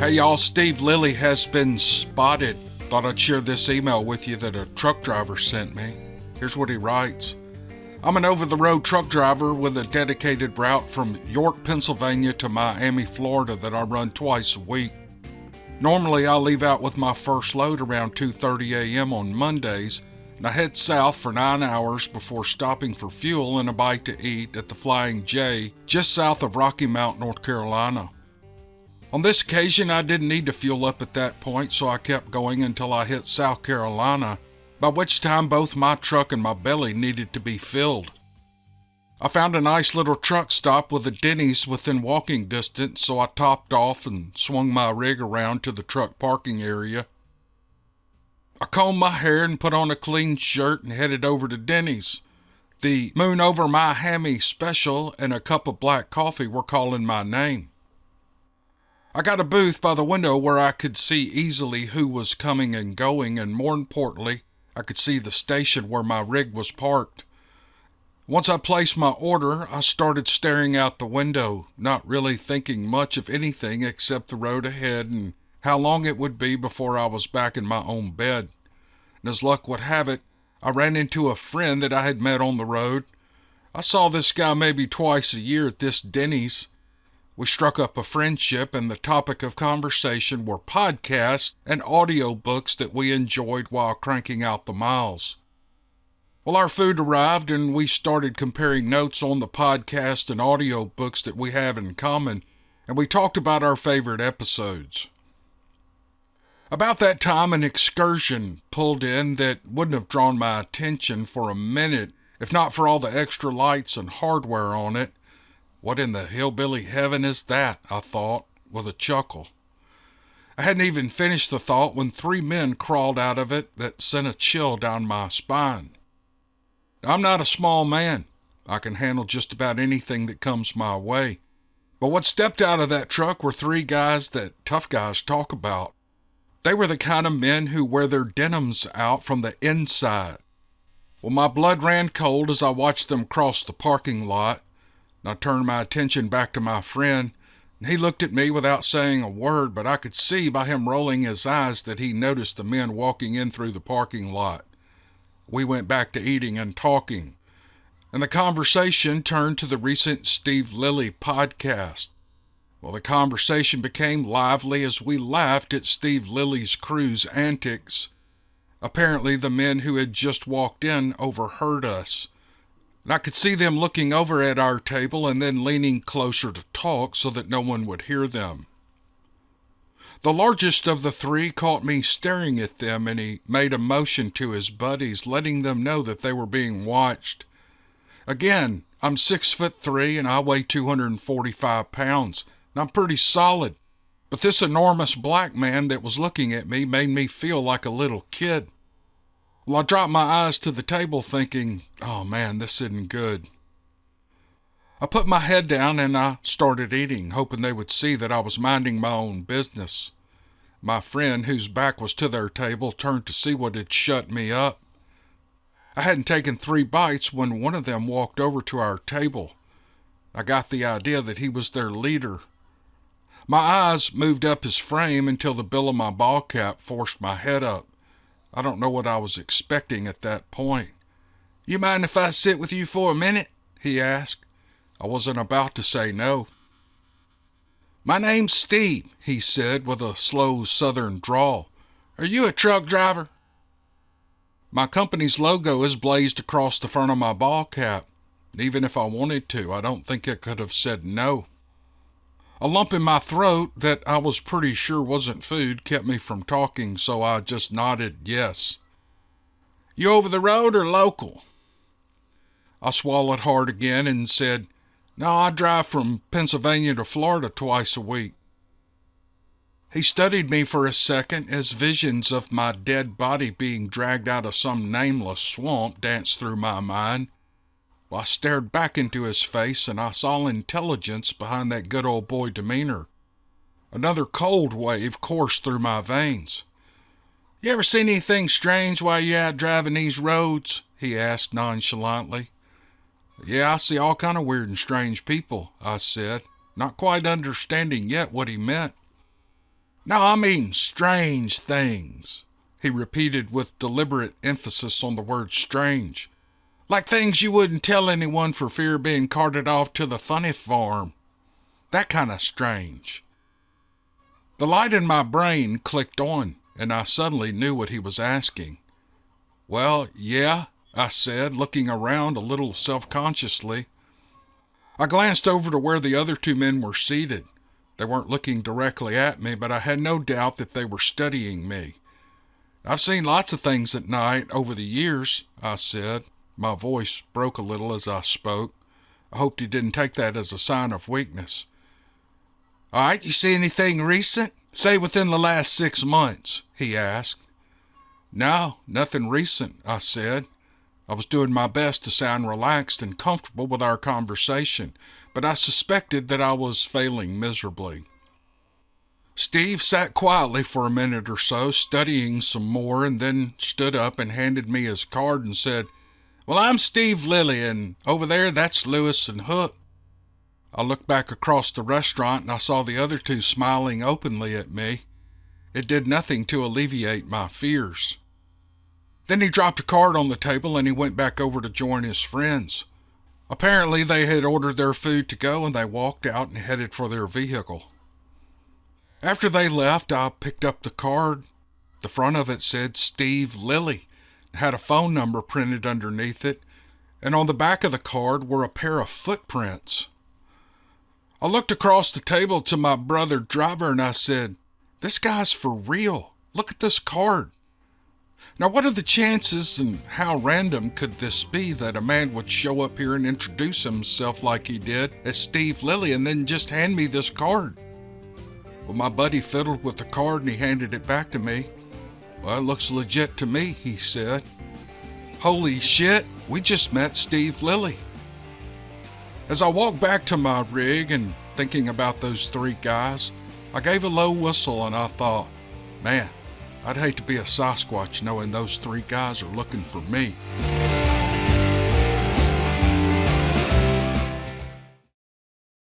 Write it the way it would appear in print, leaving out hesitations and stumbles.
Hey y'all, Steve Lilly has been spotted. Thought I'd share this email with you that a truck driver sent me. Here's what he writes. I'm an over-the-road truck driver with a dedicated route from York, Pennsylvania to Miami, Florida that I run twice a week. Normally I leave out with my first load around 2:30 a.m. on Mondays, and I head south for 9 hours before stopping for fuel and a bite to eat at the Flying J just south of Rocky Mount, North Carolina. On this occasion, I didn't need to fuel up at that point, so I kept going until I hit South Carolina, by which time both my truck and my belly needed to be filled. I found a nice little truck stop with a Denny's within walking distance, so I topped off and swung my rig around to the truck parking area. I combed my hair and put on a clean shirt and headed over to Denny's. The moon over my hammy special and a cup of black coffee were calling my name. I got a booth by the window where I could see easily who was coming and going, and more importantly, I could see the station where my rig was parked. Once I placed my order, I started staring out the window, not really thinking much of anything except the road ahead and how long it would be before I was back in my own bed. And as luck would have it, I ran into a friend that I had met on the road. I saw this guy maybe twice a year at this Denny's. We struck up a friendship, and the topic of conversation were podcasts and audiobooks that we enjoyed while cranking out the miles. Well, our food arrived, and we started comparing notes on the podcast and audiobooks that we have in common, and we talked about our favorite episodes. About that time, an excursion pulled in that wouldn't have drawn my attention for a minute, if not for all the extra lights and hardware on it. What in the hillbilly heaven is that? I thought, with a chuckle. I hadn't even finished the thought when 3 men crawled out of it that sent a chill down my spine. I'm not a small man. I can handle just about anything that comes my way. But what stepped out of that truck were 3 guys that tough guys talk about. They were the kind of men who wear their denims out from the inside. Well, my blood ran cold as I watched them cross the parking lot. I turned my attention back to my friend, and he looked at me without saying a word, but I could see by him rolling his eyes that he noticed the men walking in through the parking lot. We went back to eating and talking, and the conversation turned to the recent Steve Lilly podcast. Well, the conversation became lively as we laughed at Steve Lilly's crew's antics. Apparently, the men who had just walked in overheard us. And I could see them looking over at our table and then leaning closer to talk so that no one would hear them. The largest of the 3 caught me staring at them, and he made a motion to his buddies, letting them know that they were being watched. Again, I'm 6'3" and I weigh 245 pounds, and I'm pretty solid. But this enormous black man that was looking at me made me feel like a little kid. Well, I dropped my eyes to the table thinking, oh man, this isn't good. I put my head down and I started eating, hoping they would see that I was minding my own business. My friend, whose back was to their table, turned to see what had shut me up. I hadn't taken 3 bites when one of them walked over to our table. I got the idea that he was their leader. My eyes moved up his frame until the bill of my ball cap forced my head up. I don't know what I was expecting at that point. You mind if I sit with you for a minute? He asked. I wasn't about to say no. My name's Steve, he said with a slow southern drawl. Are you a truck driver? My company's logo is blazed across the front of my ball cap. Even if I wanted to, I don't think I could have said no. A lump in my throat that I was pretty sure wasn't food kept me from talking, so I just nodded yes. You over the road or local? I swallowed hard again and said, no, I drive from Pennsylvania to Florida twice a week. He studied me for a second as visions of my dead body being dragged out of some nameless swamp danced through my mind. Well, I stared back into his face, and I saw intelligence behind that good old boy demeanor. Another cold wave coursed through my veins. You ever seen anything strange while you're out driving these roads? He asked nonchalantly. Yeah, I see all kind of weird and strange people, I said, not quite understanding yet what he meant. No, I mean strange things, he repeated with deliberate emphasis on the word strange. Like things you wouldn't tell anyone for fear of being carted off to the funny farm. That kind of strange. The light in my brain clicked on, and I suddenly knew what he was asking. Well, yeah, I said, looking around a little self-consciously. I glanced over to where the other two men were seated. They weren't looking directly at me, but I had no doubt that they were studying me. I've seen lots of things at night over the years, I said. My voice broke a little as I spoke. I hoped he didn't take that as a sign of weakness. All right, you see anything recent? Say within the last 6 months, he asked. No, nothing recent, I said. I was doing my best to sound relaxed and comfortable with our conversation, but I suspected that I was failing miserably. Steve sat quietly for a minute or so, studying some more, and then stood up and handed me his card and said, Well, I'm Steve Lilly, and over there, that's Lewis and Hook. I looked back across the restaurant and I saw the other two smiling openly at me. It did nothing to alleviate my fears. Then he dropped a card on the table and he went back over to join his friends. Apparently they had ordered their food to go and they walked out and headed for their vehicle. After they left, I picked up the card. The front of it said Steve Lilly. It had a phone number printed underneath it, and on the back of the card were a pair of footprints. I looked across the table to my brother driver and I said, This guy's for real. Look at this card. Now, what are the chances and how random could this be that a man would show up here and introduce himself like he did as Steve Lilly and then just hand me this card? Well, my buddy fiddled with the card and he handed it back to me. Well, it looks legit to me, he said. Holy shit, we just met Steve Lilly. As I walked back to my rig and thinking about those three guys, I gave a low whistle and I thought, man, I'd hate to be a Sasquatch knowing those three guys are looking for me.